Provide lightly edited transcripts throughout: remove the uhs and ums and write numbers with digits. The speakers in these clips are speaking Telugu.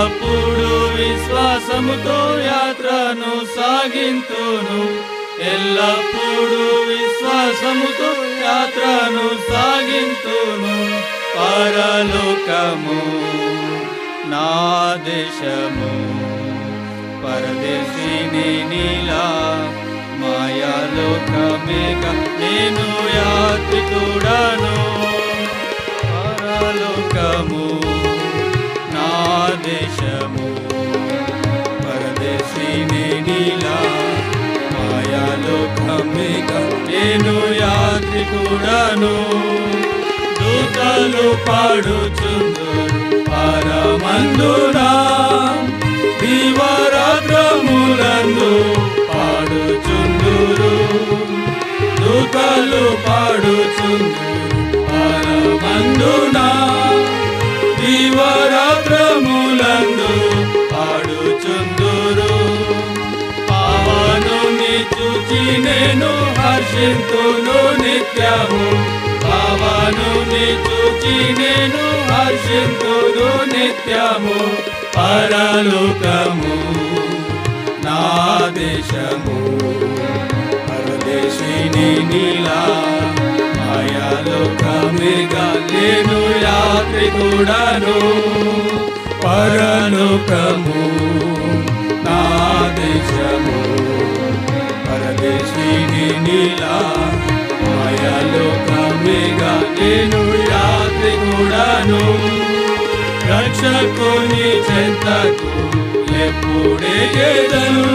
ఎల్లప్పుడూ విశ్వాసముతో యాత్రను సాగింతును, ఎల్లప్పుడూ విశ్వాసముతో యాత్రను సాగింతును. పరలోకము నా దేశము, పరదేశిని నీలా మాయాలోకమేగా నేను యాత్రికుడను. పరలోకము నా దేశము, పరదేశిని నీలా మాయాలోకమేగా నేను యాత్రికుడను. దూతలు పాడుచుందురు పరమందునా, దివారాత్రములందు పాడుచుందురు. దూతలు పాడుచుందురు పరమందునా, దివారాత్రములందు పాడుచుందురు. పావనుని చూచి నేను హర్షింతును నిత్యము, పావనుని చూచి నేను హర్షింతును నిత్యము. పరలోకము నా దేశము, పరదేశిని నీలా మాయాలోకమేగా నేను యాత్రికుడను. పరలోకము నా దేశము, పరదేశిని నీలా మాయాలోకమేగా నేను యాత్రికుడను. రక్షకుని చెంతకు ఎప్పుడెగెదను,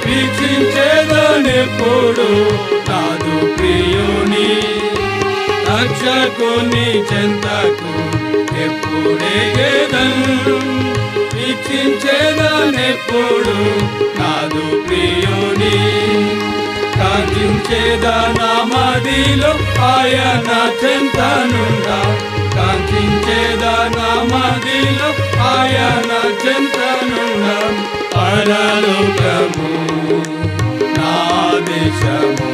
వీక్షించేదనెప్పుడు నాదు ప్రియుని. రక్షకుని చెంతకు ఎప్పుడెగెదను, వీక్షించేదనెప్పుడు నాదు ప్రియుని. కాంక్షించేదా నా మదిలో ఆయన చెంతనుండా, కాంక్షించేదా నా మదిలో ఆయన చెంతనుండా. పరలోకము నా దేశము,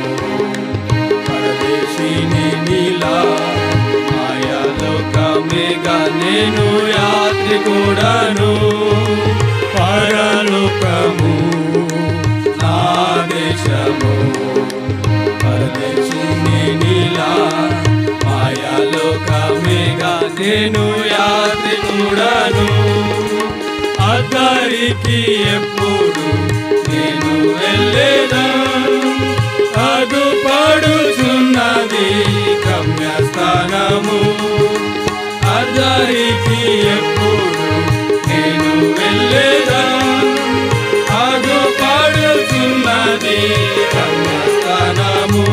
పరదేశిని నీలా మాయాలోకమేగా నేను యాత్రికుడను. పరలోకము నా దేశము, పరదేశిని నీలా మాయాలోకమేగా నేను యాత్రికుడను. అద్దరికి ఎప్పుడు నేను వెళ్ళేదను, అదుపడుచున్నది గమ్యస్థానము. అద్దరికి ఎప్పుడు నేను వెళ్ళేదను, అదుపడుచున్నది గమ్యస్థానము.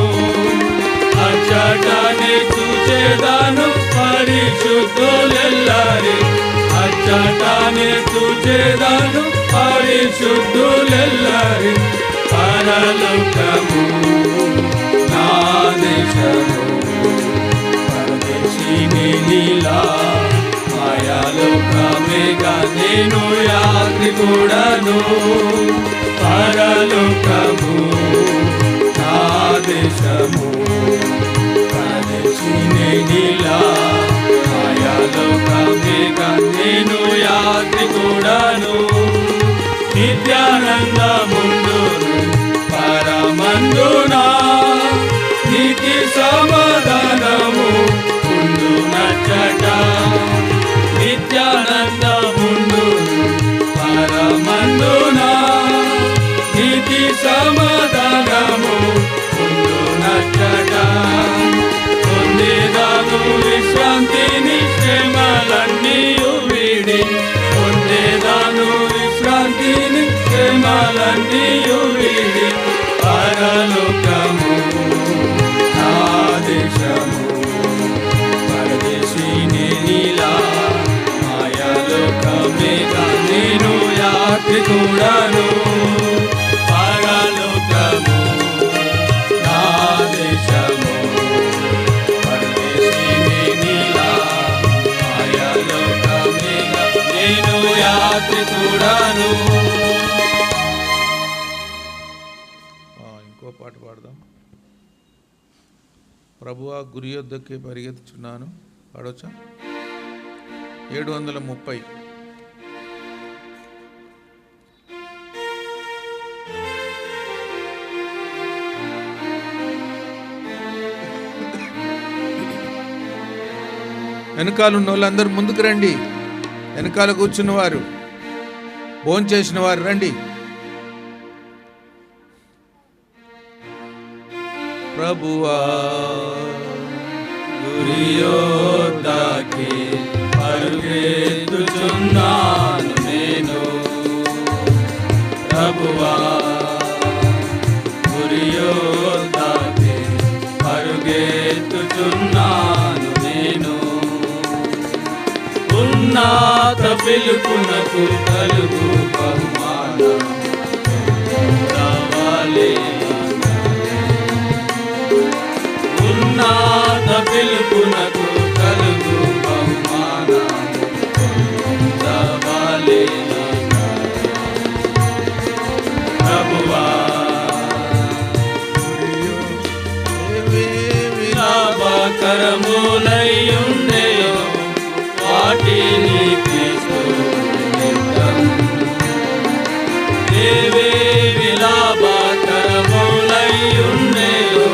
అచ్చటనే చూచేదాను పరిశుద్ధులెల్లరి, అచ్చటనే చూచేదాను పరిశుద్ధులెల్లరి. పరలోకము నా దేశము, పరదేశిని నీలా మాయాలోకమేగా నేను యాత్రికుడను. పరలోకము నా దేశము, పరదేశిని నీలా మాయాలోకమేగా నేను యాత్రికుడను. నిత్యానందముందును పరమందునా, నీతి సమాధానము ఉండునచ్చట. నిత్యానందముందును పరమందునా, నీతి సమాధానము ఉండునచ్చట. పొందేదాను విశ్రాంతిని శ్రమలన్నీయు వీడి, పొందేదాను విశ్రాంతిని శ్రమలన్నీయు వీడి. పరలోకము నా దేశము, పరదేశిని నీలా మాయాలోకమేగా నేను యాత్రికుడను. పరలోకము నా దేశము, పరదేశిని నీలా మాయాలోకమేగా నేను యాత్రికుడను. ఇంకో పాట పాడదాం. ప్రభువా గురి యొద్దకి పరిగెత్తుచున్నాను. పాడవచ్చా? 730. వెనకాల ఉన్న వాళ్ళందరూ ముందుకు రండి. వెనకాల కూర్చున్న వారు, భోంచేసిన వారు రండి. ప్రభువా గురియోద్దాకి పరుగెత్తుచున్నాను నేను. ప్రభువా గురియోద్దాకి పరుగెత్తుచున్నాను నేను. ఉన్నత పిలుపునకు కలుగు బహుమానం కావాలి. ఉన్నత పిలుపునకు కలుగు బహుమానం కావాలి. ప్రభువా లాభకరములయ్యుండెను వాటిని క్రీస్తు నిమిత్తం. ఏవేవి లాభకరములయ్యుండెను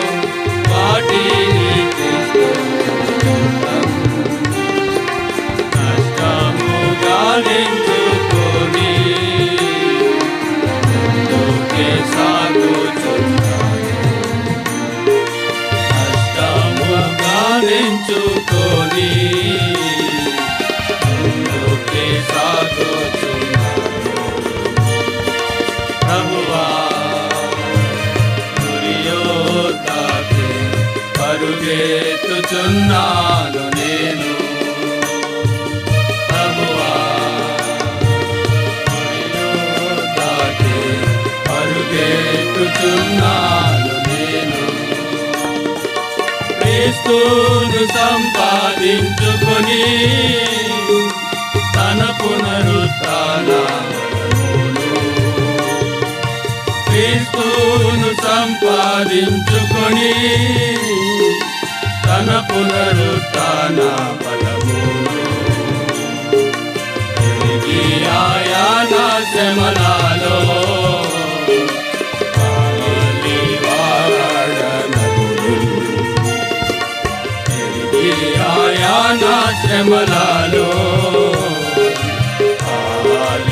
వాటిని క్రీస్తు నిమిత్తం. నష్టముగా నించుకొని ముందుకే సాగుచున్నాను. నష్టముగా నించుకొని ముందుకే సాగుచున్నాను. ప్రభువా గురియోద్దాకి పరుగెత్తుచున్నాను నేను. ప్రభువా గురియోద్దాకి పరుగెత్తుచున్నాను నేను. క్రీస్తును సంపాదించుకొని తన పునరుత్థానమును, క్రీస్తును సంపాదించుకొని తన పునరుత్థాన బలమును, తిరిగి ఆయన శ్రమలలో పాలివాడనగును. తిరిగి ఆయన శ్రమలలో పాలివాడనగును.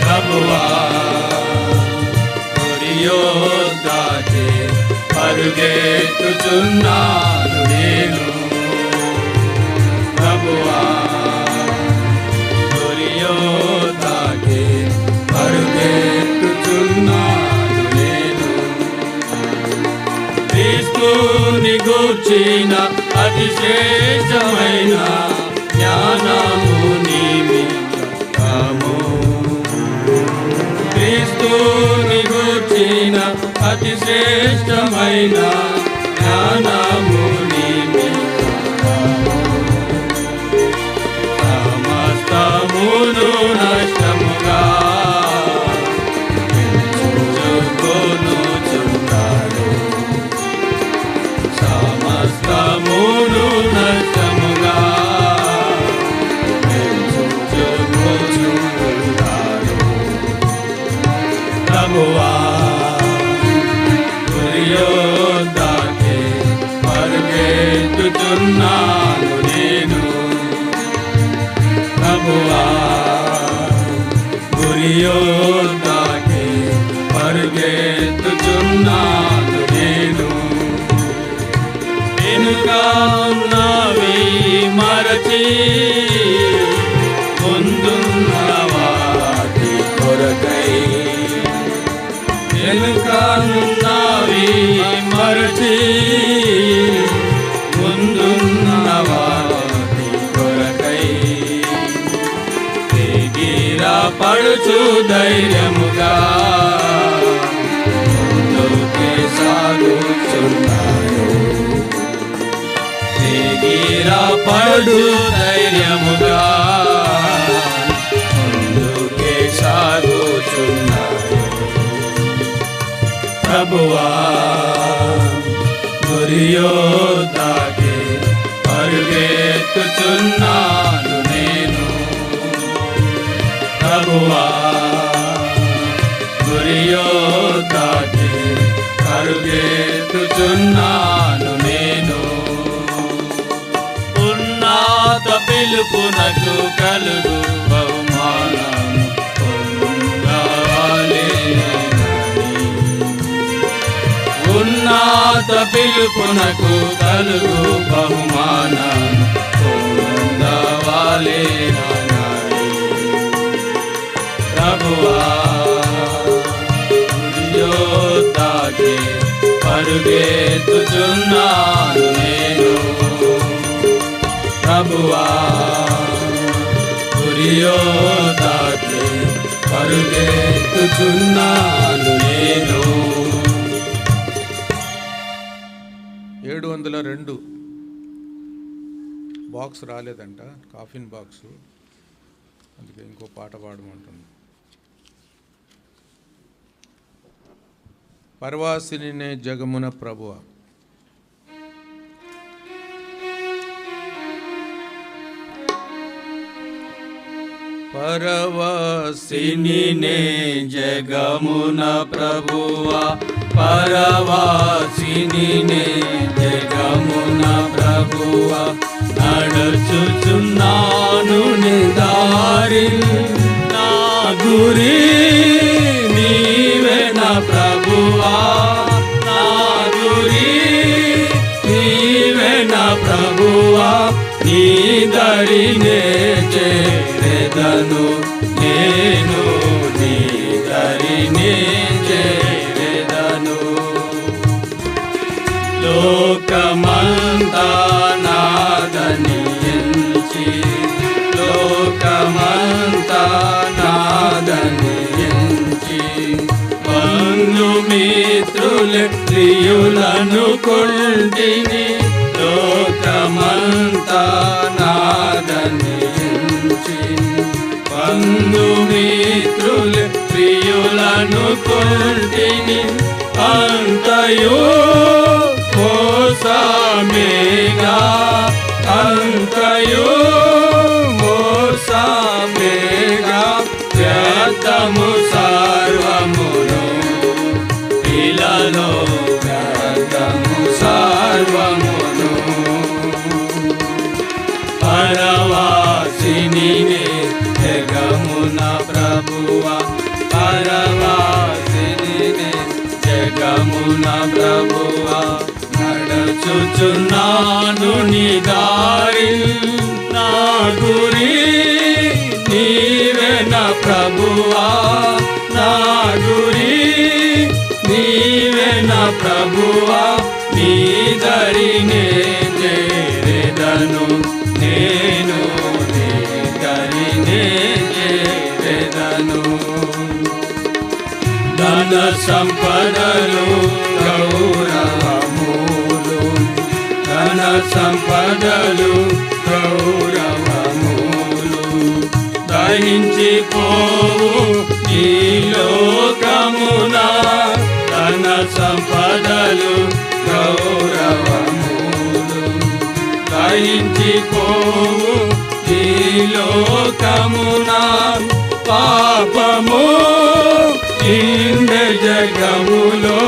ప్రభువా గురియోద్దాకి పరుగెత్తుచున్నాను నేను. ప్రభువా గురియోద్దాకి పరుగెత్తుచున్నాను నేను. క్రీస్తుని గూర్చిన అతిశ్రేష్టమైన జ్ఞానము నిమిత్తము, క్రీస్తుని గూర్చిన అతిశ్రేష్టమైన జ్ఞానము నిమిత్తము సమస్తమును నష్టముగా ఎంచుకొనుచున్నాను. సమస్తమును నష్టముగా ఎంచుకొనుచున్నాను. ప్రభువా గురియోద్దాకి పరుగెత్తుచున్నాను నేను. ప్రభువా గురియోద్దాకి పరుగెత్తుచున్నాను నేను. వెనుక ఉన్నవి మరచి ముందున్న వాటి కొరకై, వెనుకనున్నవి మరచి ముందున్న వాటి కొరకై ఎగిరా పడుచు ధైర్యముగా ముందుకే సాగుచున్నాను. ఎగిరా పడు ధైర్యముగా ముందుకే సాగుచున్నాను. ప్రభువా గురియోద్దాకి పరుగెత్తుచున్నాను నేను. ప్రభువా గురియోద్దాకి పరుగెత్తుచున్నాను నేను. పిలుపునకు కలుగు బహుమానము పొందవలెనని. ఉన్నత పిలుపునకు కలుగు బహుమానము పొందవలెనని. ప్రభువా యోద్ధాకి పరుగెత్తుచున్నాను నేను. ప్రభువా యోద్ధాకి పరుగెత్తుచున్నాను నేను. 702 బాక్స్ రాలేదంట, కాఫిన్ బాక్స్, అందుకే ఇంకో పాట పాడమంటుంది. పరవాసినినే జగమున ప్రభువ. పరవాసినినే జగమున ప్రభువా, పరవాసినినే జగమున ప్రభువా, నడుచుచున్నాను నీ దారి, నా గురి నీవే నా ప్రభువా, నా గురి నీవే నా ప్రభువా, నీ దరినే చేరెదను నేను, నీ దరినే చేరెదను. లోకమంతా నాదని ఎంచి, లోకమంతా నాదని ఎంచి, బంధుమిత్రుల ప్రియులను కొంటిని, లోకమంతా నాదని ఎంచి, బంధుమిత్రుల ప్రియులను కొంటిని, అంతయో మోసమేగా, అంతయో మోసమేగా, వ్యర్థము సర్వమును ఇలలో, వ్యర్థము సర్వమును. పరవాసినినే జగమున ప్రభువా, పరవాసినినే జగమున ప్రభువా, నడుచుచున్నాను నీ దారి, నా గురి నీవే నా ప్రభువా, నా గురి నీవే నా ప్రభువా, నీ దరినే చేరెదను నేను, నీ దరినే చేరెదను. ధన సంపదలు గౌరవములు, ధన సంపదలు గౌరవములు, దహించిపోవు ఈ లోకమున, ధన సంపదలు గౌరవములు, దహించిపోవు ఈ లోకమున, పాపము నిండే జగములో,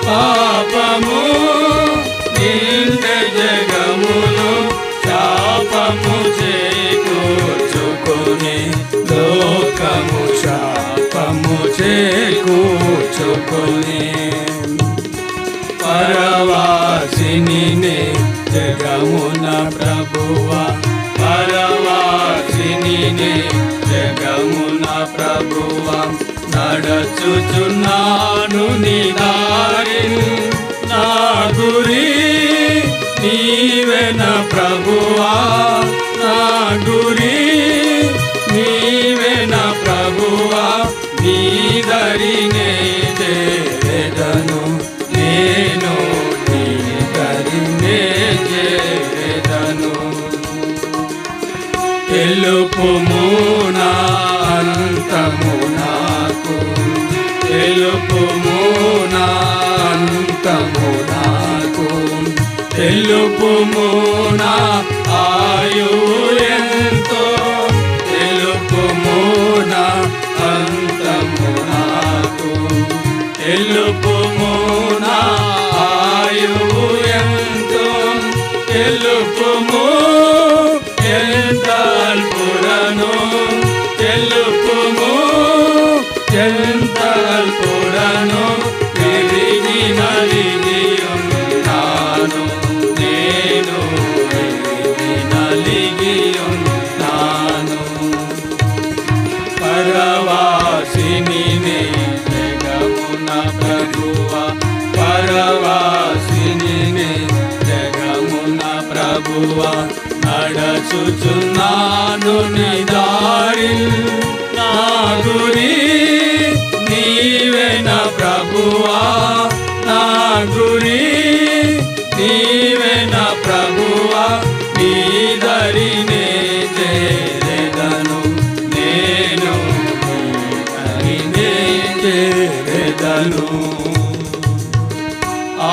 పాపము నిండే జగములో, శాపము చేకూర్చుకుని లోకము, శాపము చేకూర్చుకుని. పరవాసినినే జగమున ప్రభువా, పరవాసినినే జగమున ప్రభువా, నడుచుచున్నాను నీ దారి, నా గురి నీవే నా ప్రభువా, నా గురి నీవే నా ప్రభువా, నీ దరినే చేరెదను నేను, నీ దరినే చేరెదను. తెలుపుము నా అంతము నాకు, తెలుపుము నా అంతము నాకు, తెలుపుము నా ఆయువు ఎంతో, తెలుపుము నా అంతము నాకు, తెలుపుము నా ఆయువు ఎంతో, తెలుపుము ఎంత అల్పుడను విరిగి నలిగి ఉన్నాను, నేను విరిగి నలిగి ఉన్నాను. పరవాసిని జగమున ప్రభువా, పరవాసిని జగమున ప్రభువా, నడచుచున్నాను నీ దారి, నా గురి నీవేన ప్రభువా, నా గురి నీవేన ప్రభువా, నీ దరినే చేరెదను, నేను నీ దరినే చేరెదను. ఆ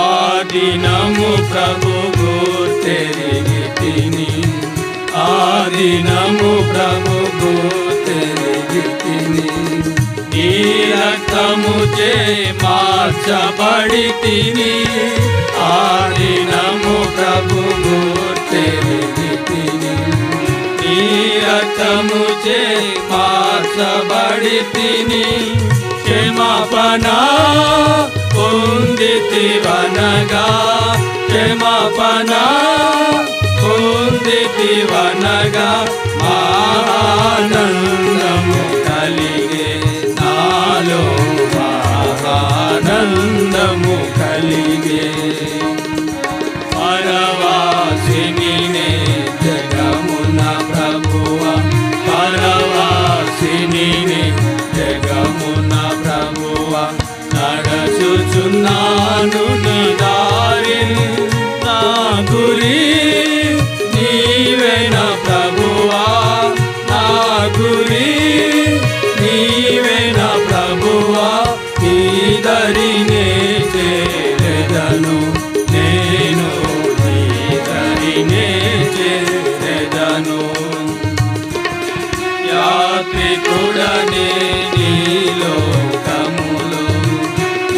దినము ప్రభు గుర్తెరిగి తిని, ఆ దినము ప్రభు గుర్తెరిగి తిని, నీ రక్తముచే మార్చబడి తిని, ఆ దినము ప్రభు గుర్తెరిగి తిని, నీ రక్తముచే మార్చబడి తిని, క్షమాపణ పొందితివనగా, క్షమాపణ పొందితివనగా, ఆనందము కలిగే నాలో, ఆనందము కలిగే. పరవాసిని జగమున ప్రభువా, పరవాసిని జగమున ప్రభువా, నడచుచున్నాను నీ దారి, నా గురి నీవేన ప్రభువా, నా గురి నీవేన ప్రభువా, నీ దరినే చేరెదను, నేను నీ దరినే చేరెదను. యాత్రికుడనే నీలో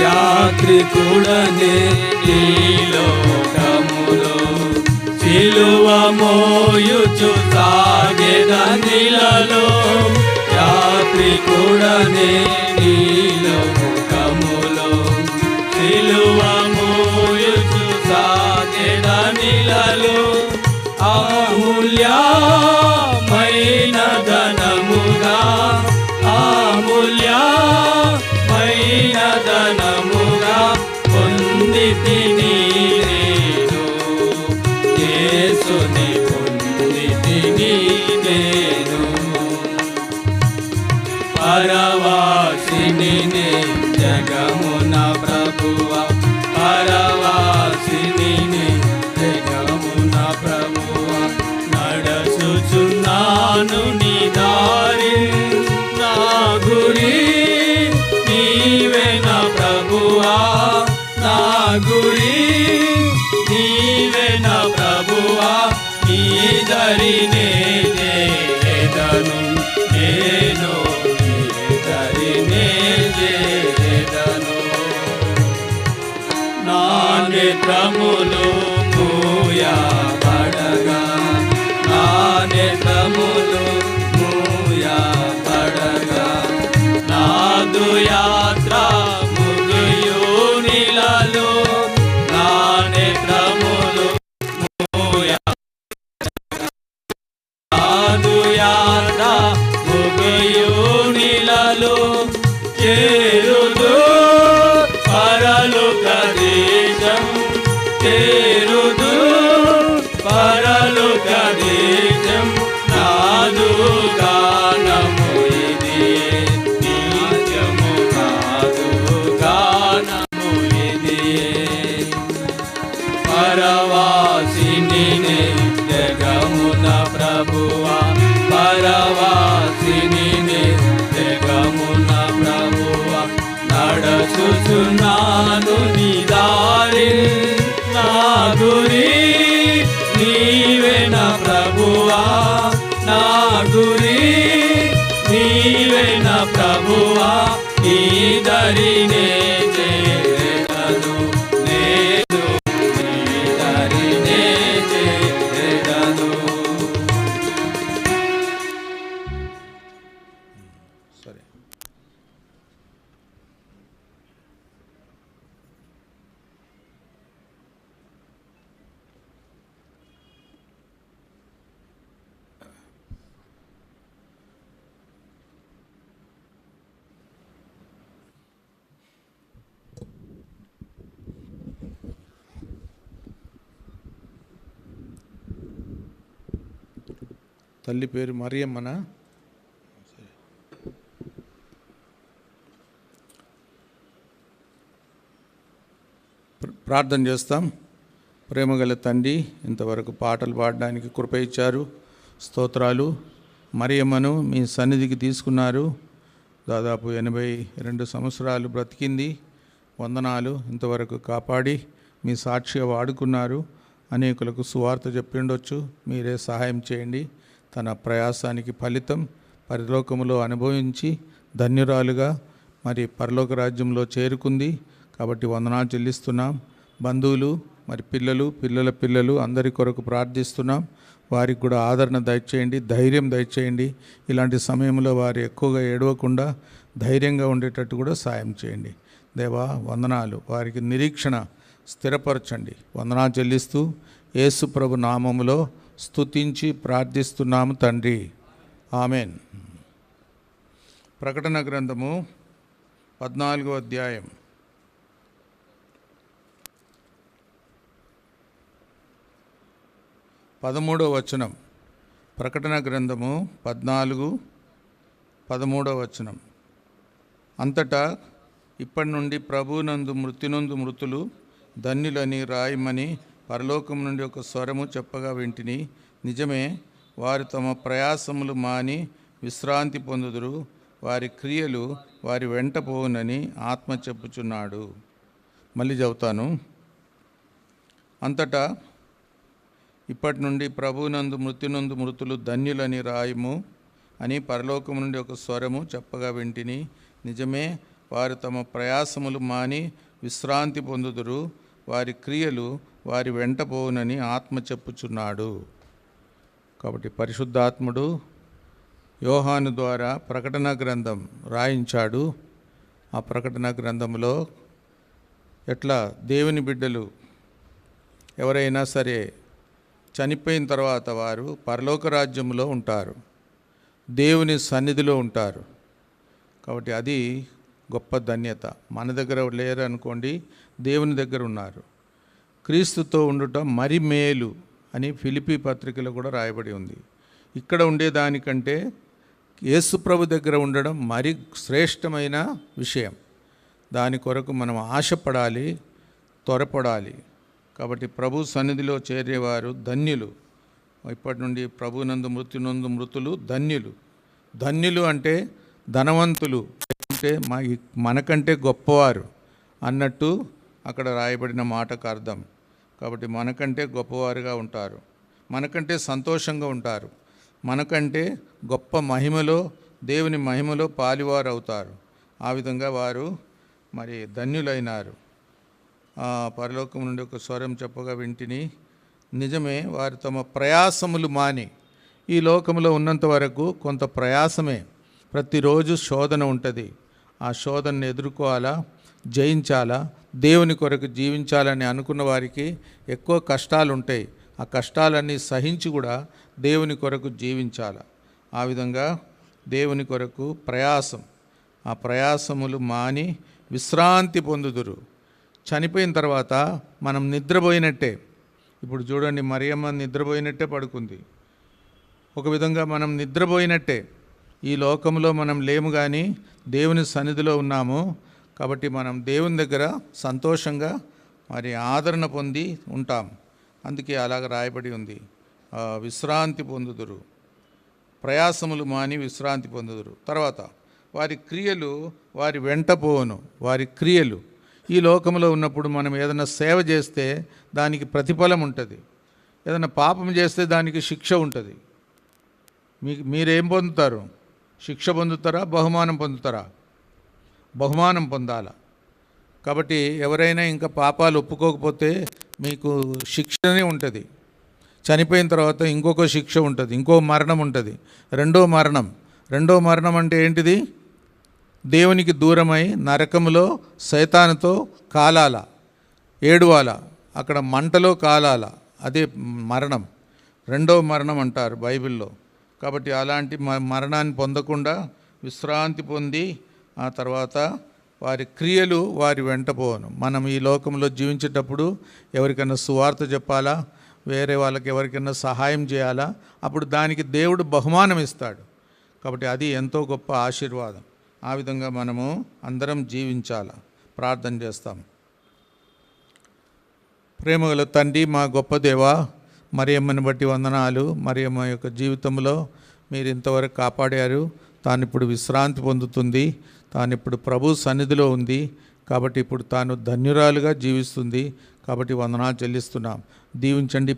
యాత్రికుడనే ఈ లోకములో, సిలువ మోయుచు సాగెదనిలలో, యాత్రికుడనే ఈ లోకములో, సిలువ మోయుచు సాగెదనిలలో, అమూల్యమైన ధనముగా, అమూల్యమైన ధనముగా పొందితిని నేను, యేసుని పొందితిని నేను. పరవాసిని జగమున ప్రభువా, పరవాసిని జగమున ప్రభువా, నడచుచున్నాను నీ దారి, నా గురి నీవేన ప్రభువా, నా గురి నీవేన ప్రభువా, నీ దరినే చేరెదను, నేను నీ దరినే చేరెదను. నా నేత్రములు మూయబడగా, నా నేత్రములు మూయబడగా, నాదు యాత్ర ముగియు నీలలో, నా నేత్రములు నాదు యాత్ర ముగియు నీలలో, చేరుదు పరలోక దేశం, చేరుదు పరలోక దేశం, నాదు గానము ఇది నిత్యము, నాదు గానము ఇది. పరవాసిని జగమున ప్రభువా, పరవాసిని జగమున ప్రభువా, నడచుచున్నాను నీ దారి, నా గురి నీవేన ప్రభువా, నా గురి నీవేన ప్రభువా, నీ దరినే చేరెదను, నేను నీ దరినే చేరెదను. సరే తల్లి పేరు మరియమ్మనా? ప్రార్థన చేస్తాం. ప్రేమగల తండ్రి, ఇంతవరకు పాటలు పాడడానికి కృప ఇచ్చారు, స్తోత్రాలు. మరియమ్మను మీ సన్నిధికి తీసుకున్నారు. దాదాపు 82 సంవత్సరాలు బ్రతికింది. వందనాలు. ఇంతవరకు కాపాడి మీ సాక్షిగా వాడుకున్నారు. అనేకులకు సువార్త చెప్పిండొచ్చు. మీరే సహాయం చేయండి. తన ప్రయాసానికి ఫలితం పరలోకములో అనుభవించి ధన్యురాలుగా మరి పరలోక రాజ్యంలో చేరుకుంది. కాబట్టి వందనాలు చెల్లిస్తున్నాం. బంధువులు, మరి పిల్లల పిల్లలు అందరి కొరకు ప్రార్థిస్తున్నాం. వారికి కూడా ఆదరణ దయచేయండి, ధైర్యం దయచేయండి. ఇలాంటి సమయంలో వారు ఎక్కువగా ఏడవకుండా ధైర్యంగా ఉండేటట్టు కూడా సాయం చేయండి. దేవా వందనాలు. వారికి నిరీక్షణ స్థిరపరచండి. వందనాలు చెల్లిస్తూ యేసు ప్రభు నామములో స్తుతించి ప్రార్థిస్తున్నాము తండ్రి. ఆమెన్. ప్రకటన గ్రంథము 14వ అధ్యాయం 13వ వచనం. ప్రకటన గ్రంథము 14:13 వచనం. అంతటా ఇప్పటి నుండి ప్రభువునందు మృత్యునందు మృతులు ధన్యులని రాయమని పరలోకం నుండి ఒక స్వరము చెప్పగా వింటిని. నిజమే, వారు తమ ప్రయాసములు మాని విశ్రాంతి పొందుదురు. వారి క్రియలు వారి వెంట పోవునని ఆత్మ చెప్పుచున్నాడు. మళ్ళీ చెబుతాను. అంతటా ఇప్పటి నుండి ప్రభువునందు మృత్యునందు మృతులు ధన్యులని రాయము అని పరలోకం నుండి ఒక స్వరము చెప్పగా వింటిని. నిజమే, వారు తమ ప్రయాసములు మాని విశ్రాంతి పొందుదురు. వారి క్రియలు వారి వెంట పోవునని ఆత్మ చెప్పుచున్నాడు. కాబట్టి పరిశుద్ధాత్ముడు యోహాను ద్వారా ప్రకటన గ్రంథం రాయించాడు. ఆ ప్రకటన గ్రంథంలో ఎట్లా దేవుని బిడ్డలు ఎవరైనా సరే చనిపోయిన తర్వాత వారు పరలోక రాజ్యంలో ఉంటారు, దేవుని సన్నిధిలో ఉంటారు. కాబట్టి అది గొప్ప ధన్యత. మన దగ్గర లేరు అనుకోండి, దేవుని దగ్గర ఉన్నారు. క్రీస్తుతో ఉండటం మరి మేలు అని ఫిలిప్పీ పత్రికలో కూడా రాయబడి ఉంది. ఇక్కడ ఉండేదానికంటే యేసుప్రభు దగ్గర ఉండడం మరి శ్రేష్టమైన విషయం. దాని కొరకు మనం ఆశపడాలి, త్వరపడాలి. కాబట్టి ప్రభు సన్నిధిలో చేరేవారు ధన్యులు. ఇప్పటి నుండి ప్రభునందు మృత్యునందు మృతులు ధన్యులు. ధన్యులు అంటే ధనవంతులు, అంటే మనకంటే గొప్పవారు అన్నట్టు అక్కడ రాయబడిన మాటకు అర్థం. కాబట్టి మనకంటే గొప్పవారుగా ఉంటారు, మనకంటే సంతోషంగా ఉంటారు, మనకంటే గొప్ప మహిమలో, దేవుని మహిమలో పాలివారు అవుతారు. ఆ విధంగా వారు మరి ధన్యులైనారు. పరలోకం నుండి ఒక స్వరం చెప్పగా వింటిని. నిజమే, వారు తమ ప్రయాసములు మాని, ఈ లోకంలో ఉన్నంత వరకు కొంత ప్రయాసమే. ప్రతిరోజు శోధన ఉంటుంది. ఆ శోధనను ఎదుర్కోవాలా, జయించాలా, దేవుని కొరకు జీవించాలని అనుకున్న వారికి ఎక్కువ కష్టాలు ఉంటాయి. ఆ కష్టాలన్నీ సహించి కూడా దేవుని కొరకు జీవించాలి. ఆ విధంగా దేవుని కొరకు ప్రయాసం, ఆ ప్రయాసములు మాని విశ్రాంతి పొందుదురు. చనిపోయిన తర్వాత మనం నిద్రపోయినట్టే. ఇప్పుడు చూడండి, మరియమ్మ నిద్రపోయినట్టే పడుకుంది. ఒక విధంగా మనం నిద్రపోయినట్టే. ఈ లోకంలో మనం లేము, కానీ దేవుని సన్నిధిలో ఉన్నాము. కాబట్టి మనం దేవుని దగ్గర సంతోషంగా మరి ఆదరణ పొంది ఉంటాం. అందుకే అలాగ రాయబడి ఉంది, విశ్రాంతి పొందుదురు. ప్రయాసములు మాని విశ్రాంతి పొందుదురు. తర్వాత వారి క్రియలు వారి వెంట పోవును. వారి క్రియలు, ఈ లోకంలో ఉన్నప్పుడు మనం ఏదైనా సేవ చేస్తే దానికి ప్రతిఫలం ఉంటుంది, ఏదైనా పాపం చేస్తే దానికి శిక్ష ఉంటుంది. మీరేం పొందుతారు? శిక్ష పొందుతారా, బహుమానం పొందుతారా? బహుమానం పొందాల. కాబట్టి ఎవరైనా ఇంకా పాపాలు ఒప్పుకోకపోతే మీకు శిక్షనే ఉంటుంది. చనిపోయిన తర్వాత ఇంకొక శిక్ష ఉంటుంది, ఇంకో మరణం ఉంటుంది, రెండో మరణం అంటే ఏంటిది? దేవునికి దూరమై నరకములో సైతానుతో కాలాల, ఏడువాల, అక్కడ మంటలో కాలాల. అదే మరణం, రెండో మరణం అంటారు బైబిల్లో. కాబట్టి అలాంటి మరణాన్ని పొందకుండా విశ్రాంతి పొంది ఆ తర్వాత వారి క్రియలు వారి వెంట పోను. మనం ఈ లోకంలో జీవించేటప్పుడు ఎవరికైనా సువార్త చెప్పాలా, వేరే వాళ్ళకి ఎవరికైనా సహాయం చేయాలా, అప్పుడు దానికి దేవుడు బహుమానం ఇస్తాడు. కాబట్టి అది ఎంతో గొప్ప ఆశీర్వాదం. ఆ విధంగా మనము అందరం జీవించాలా. ప్రార్థన చేస్తాం. ప్రేమగల తండ్రి, మా గొప్ప దేవా, మరియమ్మని బట్టి వందనాలు. మరియమ్మ యొక్క జీవితంలో మీరు ఇంతవరకు కాపాడారు. తాను ఇప్పుడు విశ్రాంతి పొందుతుంది. తాను ఇప్పుడు ప్రభు సన్నిధిలో ఉంది. కాబట్టి ఇప్పుడు తాను ధన్యురాలుగా జీవిస్తుంది. కాబట్టి వందనాలు చెల్లిస్తున్నాం. దీవించండి.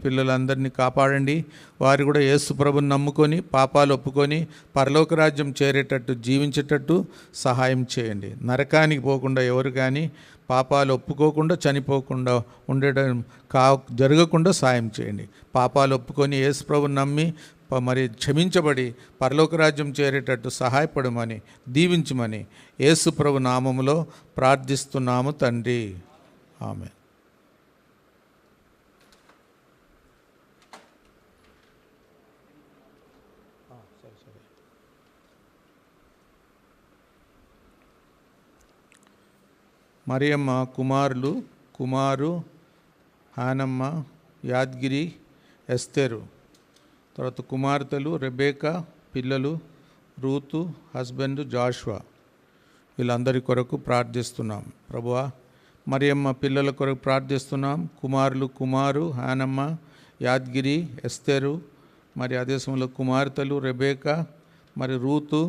పిల్లలందరినీ కాపాడండి. వారు కూడా యేసు ప్రభుని నమ్ముకొని పాపాలు ఒప్పుకొని పరలోక రాజ్యం చేరేటట్టు జీవించేటట్టు సహాయం చేయండి. నరకానికి పోకుండా ఎవరు కానీ పాపాలు ఒప్పుకోకుండా చనిపోకుండా ఉండడం జరగకుండా సాయం చేయండి. పాపాలు ఒప్పుకొని యేసు ప్రభుని నమ్మి మరి క్షమించబడి పరలోక రాజ్యం చేరేటట్టు సహాయపడమని దీవించమని యేసు ప్రభు నామములో ప్రార్థిస్తున్నాము తండ్రి. ఆమేన్. మరియమ్మ కుమారు హానమ్మ, యాద్గిరి, ఎస్తేరు, తర్వాత కుమార్తెలు రెబేకా, పిల్లలు రూతు, హస్బెండ్ జాషువా, వీళ్ళందరి కొరకు ప్రార్థిస్తున్నాం. ప్రభువా, మరియమ్మ పిల్లల కొరకు ప్రార్థిస్తున్నాం. కుమారు హానమ్మ, యాద్గిరి, ఎస్తేరు, మరి అదే సమయంలో కుమార్తెలు రెబేకా, మరి రూతు,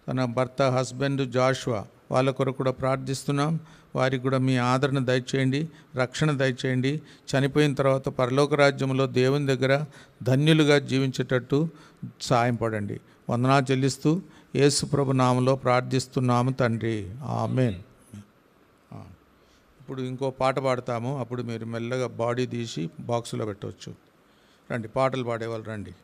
తన భర్త హస్బెండ్ జాషువా, వాళ్ళ కొరకు కూడా ప్రార్థిస్తున్నాం. వారికి కూడా మీ ఆదరణ దయచేయండి, రక్షణ దయచేయండి. చనిపోయిన తర్వాత పరలోక రాజ్యంలో దేవుని దగ్గర ధన్యులుగా జీవించేటట్టు సాయం పడండి. వందనాలు చెల్లిస్తూ యేసు ప్రభు నామములో ప్రార్థిస్తున్నాము తండ్రి. ఆమేన్. ఇప్పుడు ఇంకో పాట పాడతాము. అప్పుడు మీరు మెల్లగా బాడీ తీసి బాక్సులో పెట్టవచ్చు. రండి, పాటలు పాడేవాళ్ళు రండి.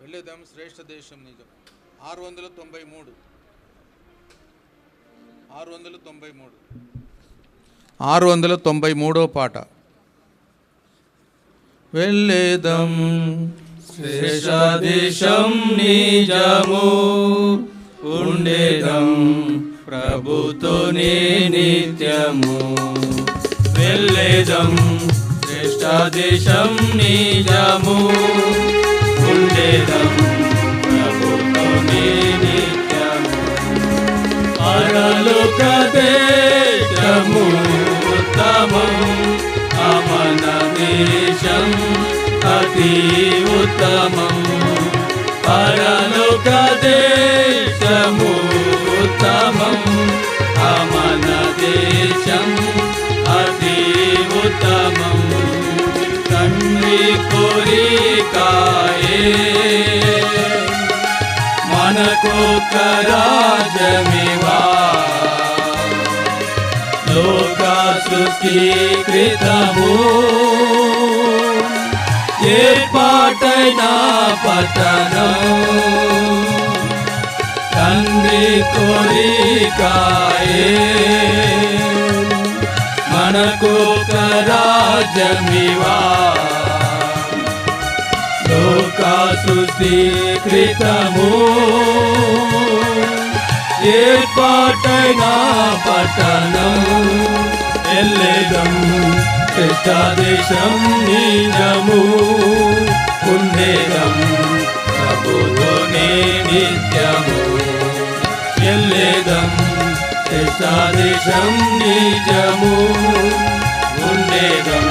వెళ్ళేదాం. శ్రేష్ఠ దేశం నిజం. 693 693వ పాట. వెళ్ళేదం శ్రేష్ఠ దేశం నిజము, ఉండేదం ప్రభుతో నిత్యము. వెళ్ళేదం శ్రేష్ఠ దేశం నిజము, ఉండేదం ప్రభుతో నిత్యము. పరలోక దేశము ఉత్తమం, అమన దేశం అతి ఉత్తమం. పరలోక దేశము ఉత్తమం, అమన దేశం అతి ఉత్తమం. తండ్రి కోరికాయే మనకొక రాజ్యమివా, లోక సృష్టికృతము ఏర్పాటైన పట్టణం. తండ్రి కోరికాయే మనకొక రాజ్యమివా, లోక సృష్టికృతము ఏర్పాటైన పట్టణం. వెళ్ళేదం శ్రేష్ఠ దేశం నిజము, ఉండేదం ప్రభుతో నిత్యము. వెళ్ళేదం శ్రేష్ఠ దేశం నిజము, ఉండేదం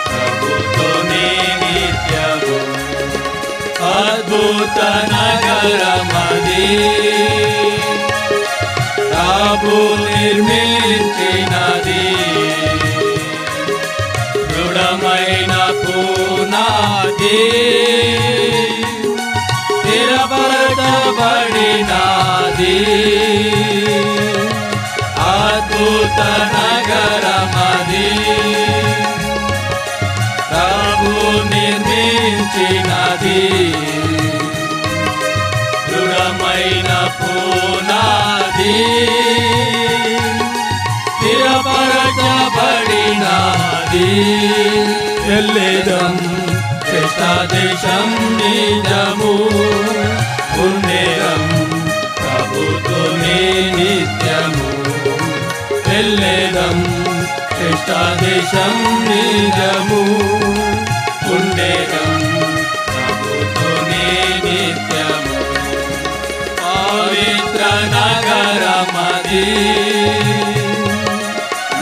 ప్రభుతో నిత్యము. అద్భుత నగరమది ప్రభు నిర్మించినది, దృఢమైన పునాది స్థిరపరచబడినది. అద్భుత అద్భుత నగరమది ప్రభు నిర్మించినది దృఢమైన పునాది స్థిరపరచబడినది వెళ్ళేదం శ్రేష్ఠ దేశం నిజము ఉండేదం ప్రభుతోనే నిత్యము వెళ్ళేదం శ్రేష్ఠ దేశం నిజము ఉండేదం ప్రభుతోనే నిత్యము పవిత్ర నగరమది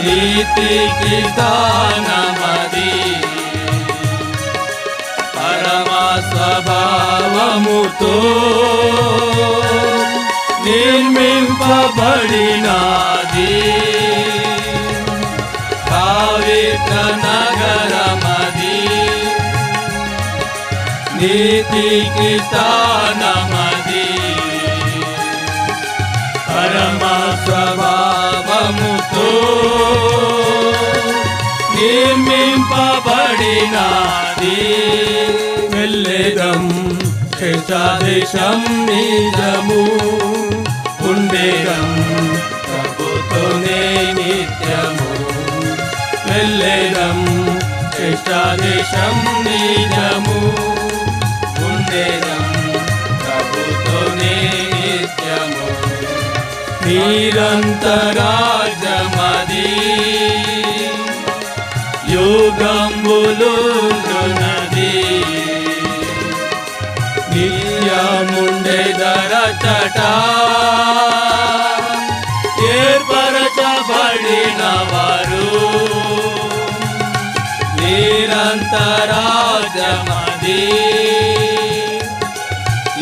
నీతికి స్థానమది పరమ స్వభావముతో నిర్మింపబడినది పవిత్ర నగరమది నీతికి స్థానమది పరమ స్వభావముతో నిర్మింపబడినది వెళ్ళేదం శ్రేష్ఠ దేశం నిజము ఉండేదం ప్రభుతోనే నిత్యము వెళ్ళేదం శ్రేష్ఠ దేశం నిజము ఉండేదం ప్రభుతోనే నిత్యము నిరంతరాజ్యమది యుగంబులుండునది నిత్యముండెదరచట ఏర్పరచబడిన వారు నిరంతరాజ్యమది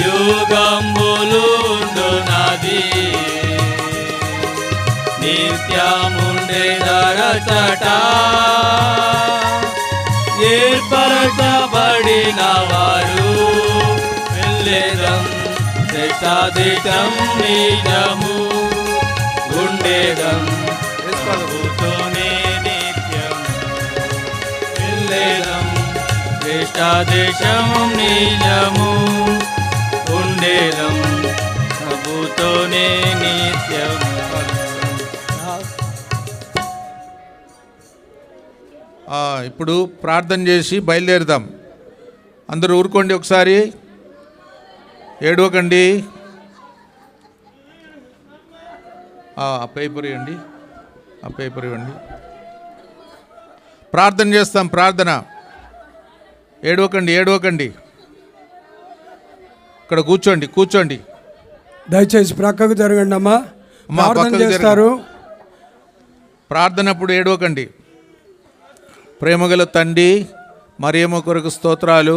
యుగంబులుండునది నిత్యముండెదరచట ఏర్పరచబడిన వారు వెళ్ళేదం శ్రేష్ఠ దేశం నిజము ఉండేదం ప్రభుతోనే నిత్యము వెళ్ళేదం శ్రేష్ఠ దేశం నిజము ఉండేదం ప్రభుతోనే నిత్యము. ఇప్పుడు ప్రార్థన చేసి బయలుదేరుదాం. అందరూ ఊరుకోండి, ఒకసారి ఏడవకండి. ఆ పేపర్ ఇవ్వండి, ఆ పేపర్ ఇవ్వండి. ప్రార్థన చేస్తాం. ప్రార్థన. ఏడవకండి, ఏడవకండి. ఇక్కడ కూర్చోండి, కూర్చోండి. దయచేసి ప్రక్కకు జరగండి అమ్మా. ప్రార్థన చేస్తారు. ప్రార్థనప్పుడు ఏడవకండి. ప్రేమగల తండ్రి, మరియమ్మ కొరకు స్తోత్రాలు.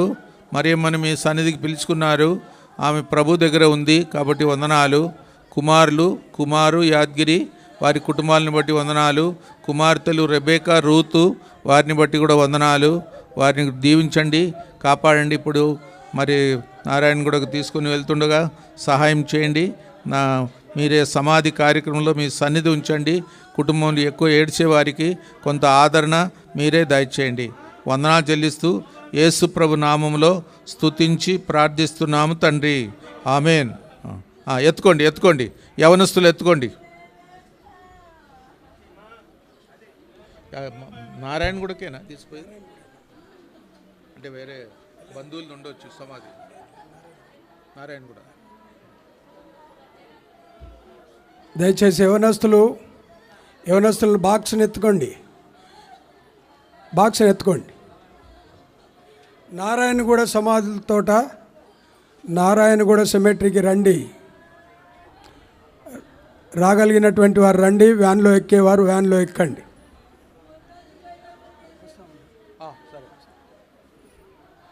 మరియమ్మని మీ సన్నిధికి పిలుచుకున్నారు. ఆమె ప్రభు దగ్గర ఉంది కాబట్టి వందనాలు. కుమారు యాద్గిరి వారి కుటుంబాలను బట్టి వందనాలు. కుమార్తెలు రెబేకా, రూతు వారిని బట్టి కూడా వందనాలు. వారిని దీవించండి, కాపాడండి. ఇప్పుడు మరి నారాయణ గూడకు తీసుకుని వెళ్తుండగా సహాయం చేయండి. మీరే సమాధి కార్యక్రమంలో మీ సన్నిధి ఉంచండి. కుటుంబంలో ఎక్కువ ఏడ్చే వారికి కొంత ఆదరణ మీరే దయచేయండి. వందనాలు చెల్లిస్తూ యేసు ప్రభు నామంలో స్తుతించి ప్రార్థిస్తున్నాము తండ్రి, ఆమెన్. ఎత్తుకోండి, ఎత్తుకోండి, యవనస్తులు ఎత్తుకోండి. నారాయణ గుడికేనా తీసుకుపోయి? అంటే వేరే బంధువులు ఉండొచ్చు సమాధి. నారాయణ కూడా దయచేసి యవనస్తులు బాక్స్ని ఎత్తుకోండి, బాక్స్ని ఎత్తుకోండి. నారాయణగూడ సమాధుల తోట, నారాయణగూడ సెమెట్రీకి రండి. రాగలిగినటువంటి వారు రండి, వ్యాన్లో ఎక్కేవారు వ్యాన్లో ఎక్కండి.